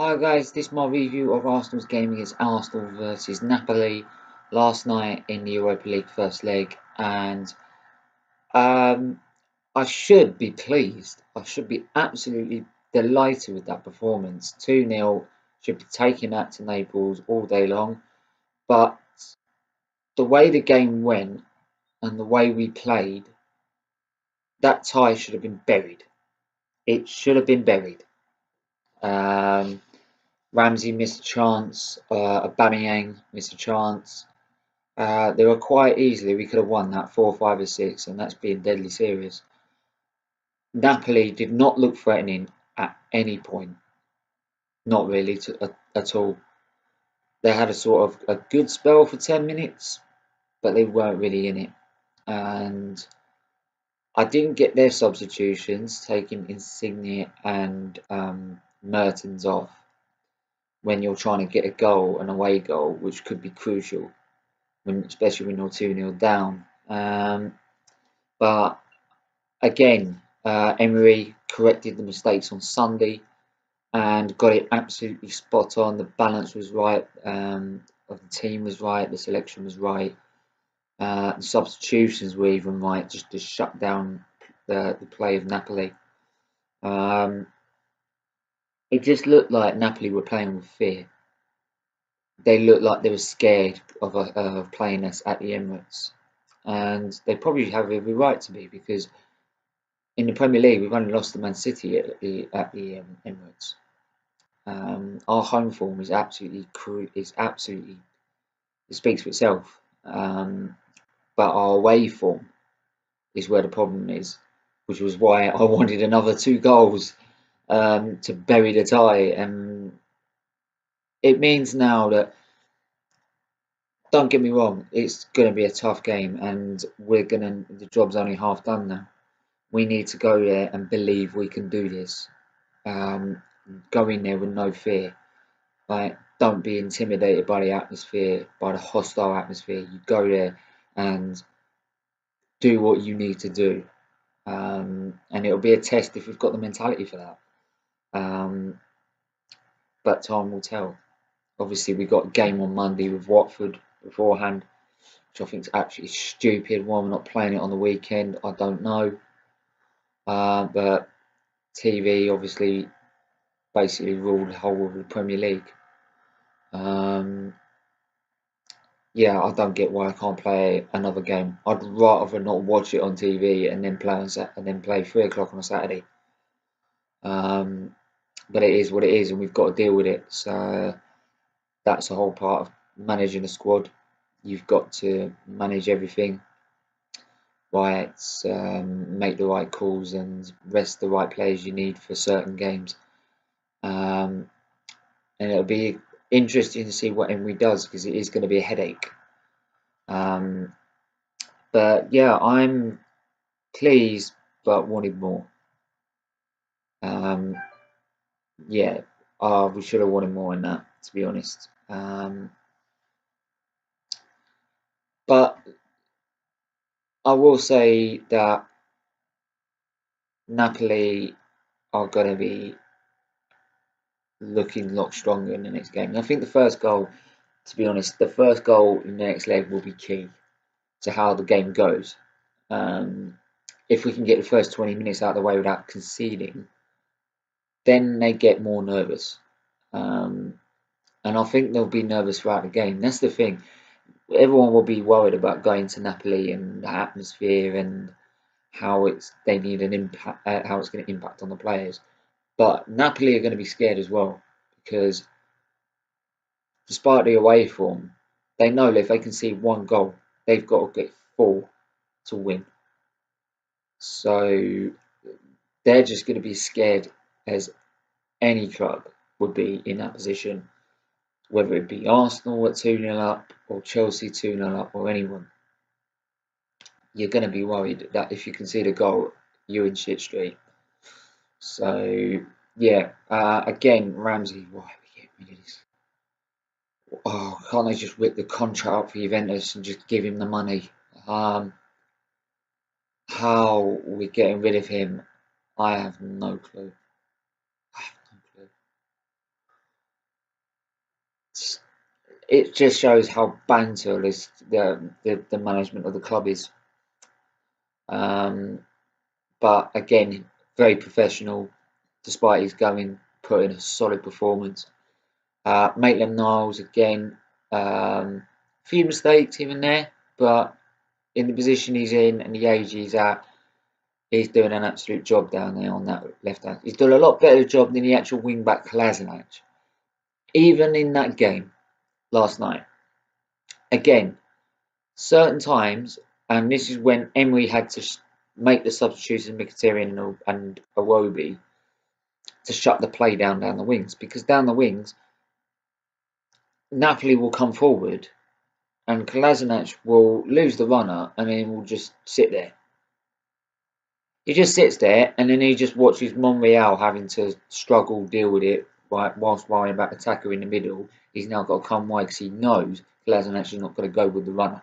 Hi guys, this is my review of Arsenal's game against Arsenal versus Napoli last night in the Europa League first leg, and um, I should be pleased. I should be absolutely delighted with that performance. 2-0, should be taking that to Naples all day long, but the way the game went and the way we played, that tie should have been buried. It should have been buried. Um, Ramsey missed a chance, Aubameyang missed a chance. They were quite easily, we could have won that 4, 5, or 6, and that's being deadly serious. Napoli did not look threatening at any point, not really at all. They had a sort of a good spell for 10 minutes, but they weren't really in it. And I didn't get their substitutions, taking Insigne and Mertens off when you're trying to get a goal, an away goal, which could be crucial, especially when you're 2-0 down. But again, Emery corrected the mistakes on Sunday and got it absolutely spot on. The balance was right, of the team was right, the selection was right, the substitutions were even right, just to shut down the play of Napoli. It just looked like Napoli were playing with fear. They looked like they were scared of playing us at the Emirates, and they probably have every right to be, because in the Premier League we've only lost to Man City at the Emirates. Our home form is absolutely it speaks for itself. But our away form is where the problem is, which was why I wanted another 2 goals to bury the tie. And it means now that, don't get me wrong, it's going to be a tough game, and the job's only half done now. We need to go there and believe we can do this. Um, go in there with no fear. Like, don't be intimidated by the atmosphere, by the hostile atmosphere. You go there and do what you need to do. And it'll be a test if we've got the mentality for that. Um, but time will tell. Obviously, we got a game on Monday with Watford beforehand, which I think is actually stupid. Why we're not playing it on the weekend, I don't know. But TV obviously basically ruled the whole of the Premier League. Yeah, I don't get why I can't play another game. I'd rather not watch it on TV and then play 3 o'clock on a Saturday. But it is what it is, and we've got to deal with it. So that's a whole part of managing a squad. You've got to manage everything right, make the right calls, and rest the right players you need for certain games. And it'll be interesting to see what Emery does, because it is going to be a headache. But yeah, I'm pleased, but wanted more. Um, yeah, we should have wanted more in that, to be honest. But I will say that Napoli are going to be looking a lot stronger in the next game. And I think the first goal, to be honest, the first goal in the next leg will be key to how the game goes. If we can get the first 20 minutes out of the way without conceding, then they get more nervous. And I think they'll be nervous throughout the game. That's the thing. Everyone will be worried about going to Napoli and the atmosphere and how they need an impact, how it's going to impact on the players. But Napoli are going to be scared as well, because despite the away form, they know that if they can see 1 goal, they've got to get 4 to win. So they're just going to be scared, as any club would be in that position, whether it be Arsenal at 2-0 up, or Chelsea 2-0 up, or anyone. You're going to be worried that if you concede a goal, you're in shit street. So yeah, again, Ramsey, why are we getting rid of this? Oh, can't they just whip the contract up for Juventus and just give him the money? How we're getting rid of him, I have no clue. I have no clue. it just shows how banterless the management of the club is. Um, but again, very professional, despite his going, put in a solid performance. Maitland-Niles again, few mistakes here and there, but in the position he's in and the age he's at, he's doing an absolute job down there on that left hand. He's done a lot better job than the actual wing back Kolasinac. Even in that game last night, again, certain times, and this is when Emery had to make the substitutions Mkhitaryan and Iwobi to shut the play down the wings, because down the wings, Napoli will come forward and Kolasinac will lose the runner and then will just sit there. He just sits there and then he just watches Monreal having to struggle, deal with it whilst worrying about the attacker in the middle. He's now got to come wide because he knows Kolasinac is not going to go with the runner.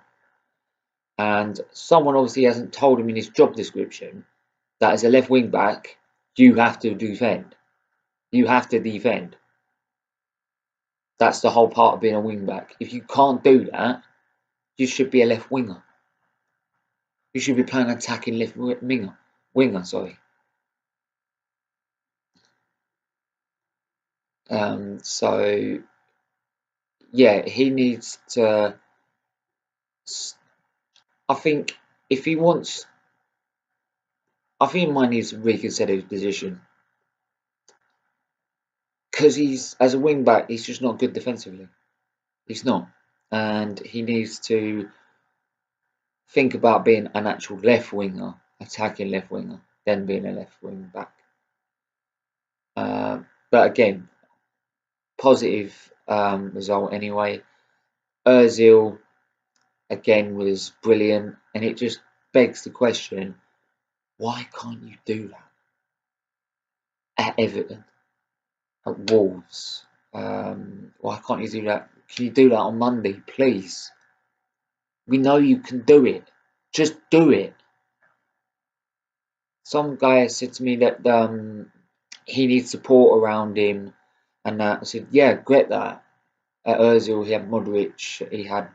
And someone obviously hasn't told him in his job description that as a left wing back, you have to defend. You have to defend. That's the whole part of being a wing back. If you can't do that, you should be a left winger. You should be playing attacking left winger, sorry. So yeah, he needs to. I think if he wants, I think he might need to reconsider his position because he's as a wing back, he's just not good defensively. He's not, and he needs to think about being an actual left winger, attacking left winger, then being a left wing back. But again, positive result anyway. Ozil again was brilliant, and it just begs the question: why can't you do that at Everton, at Wolves? Why can't you do that? Can you do that on Monday, please? We know you can do it. Just do it. Some guy said to me that he needs support around him, and I said, yeah, get that. At Ozil, he had Modric. He had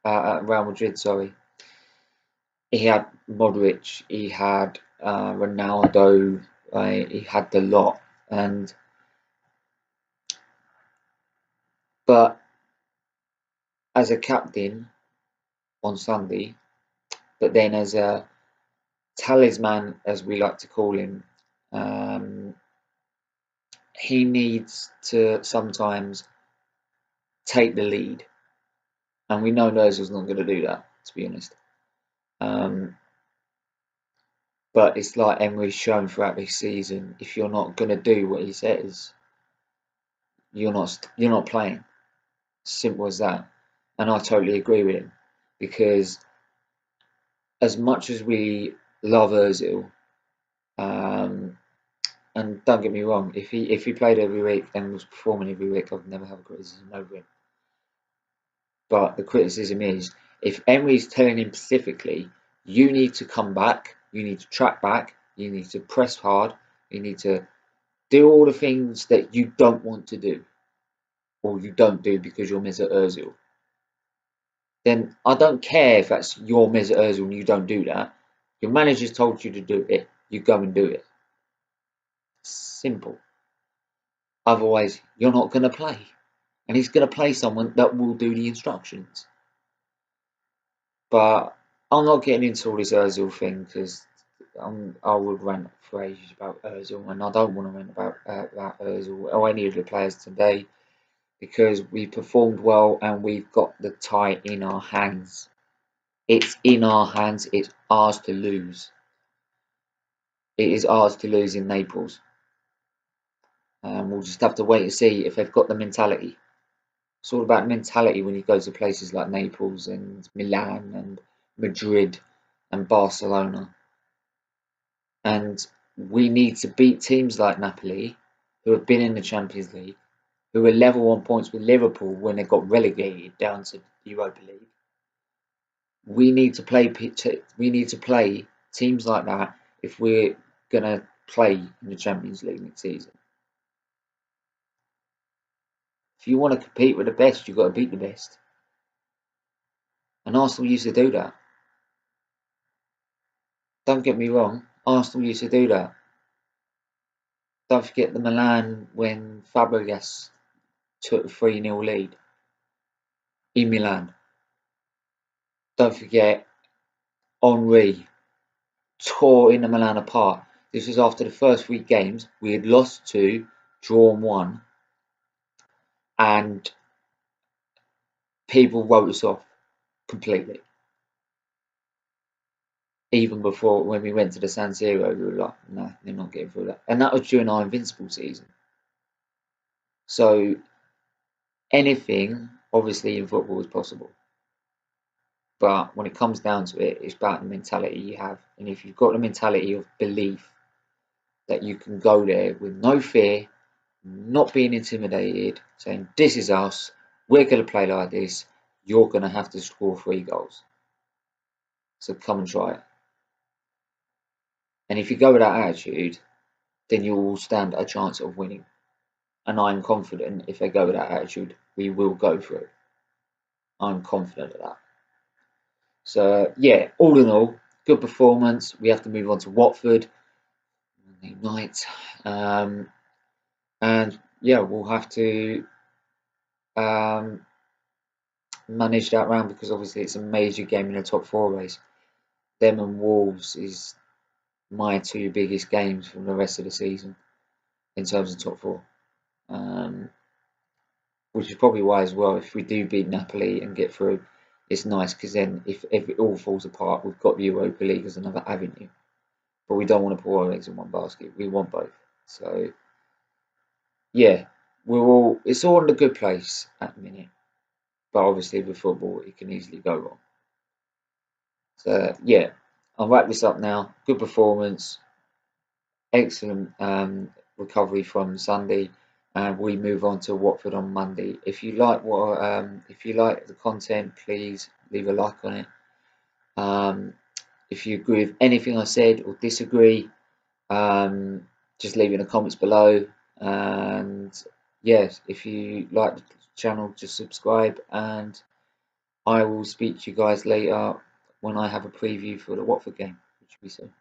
at Real Madrid, sorry. He had Modric. He had Ronaldo. He had the lot, but as a captain on Sunday, but then as a talisman, as we like to call him, he needs to sometimes take the lead, and we know Ozil's not going to do that, to be honest. But it's like Emery's shown throughout this season: if you're not going to do what he says, you're not playing. Simple as that. And I totally agree with him, because as much as we love Ozil, and don't get me wrong, if he played every week and was performing every week, I'd never have a criticism over him. But the criticism is, if Emery's telling him specifically, you need to come back, you need to track back, you need to press hard, you need to do all the things that you don't want to do, or you don't do because you're Mesut Ozil, then I don't care if that's your Mesut Ozil and you don't do that. Your manager's told you to do it, you go and do it. Simple. Otherwise, you're not going to play. And he's going to play someone that will do the instructions. But I'm not getting into all this Ozil thing, because I would rant for ages about Ozil, and I don't want to rant about Ozil or any of the players today, because we performed well and we've got the tie in our hands. It's in our hands. It's ours to lose. It is ours to lose in Naples. We'll just have to wait and see if they've got the mentality. It's all about mentality when you go to places like Naples and Milan and Madrid and Barcelona. And we need to beat teams like Napoli, who have been in the Champions League, who were level on points with Liverpool when they got relegated down to the Europa League. We need to play teams like that if we're gonna play in the Champions League next season. If you want to compete with the best, you've got to beat the best. And Arsenal used to do that. Don't get me wrong, Arsenal used to do that. Don't forget the Milan when Fabregas took the 3-0 lead in Milan. Don't forget Henry tore in the Milan apart. This was after the first 3 games. We had lost 2, drawn 1, and people wrote us off completely. Even before, when we went to the San Siro, we were like, no, they're not getting through that. And that was during our invincible season. So anything, obviously, in football is possible. But when it comes down to it, it's about the mentality you have. And if you've got the mentality of belief that you can go there with no fear, not being intimidated, saying, this is us, we're going to play like this, you're going to have to score 3 goals. So come and try it. And if you go with that attitude, then you will stand a chance of winning. And I'm confident if they go with that attitude, we will go through. I'm confident of that. So, yeah, all in all, good performance. We have to move on to Watford Monday night. And, yeah, we'll have to manage that round because obviously it's a major game in the top 4 race. Them and Wolves is my 2 biggest games from the rest of the season in terms of top 4. Which is probably why as well, if we do beat Napoli and get through, it's nice because then if it all falls apart, we've got the Europa League as another avenue. But we don't want to put our eggs in one basket. We want both. So yeah, it's all in a good place at the minute. But obviously with football, it can easily go wrong. So yeah, I'll wrap this up now. Good performance, excellent recovery from Sunday, and we move on to Watford on Monday. If you like the content, please leave a like on it. If you agree with anything I said or disagree, just leave it in the comments below. And yes, if you like the channel, just subscribe, and I will speak to you guys later when I have a preview for the Watford game, which will be soon.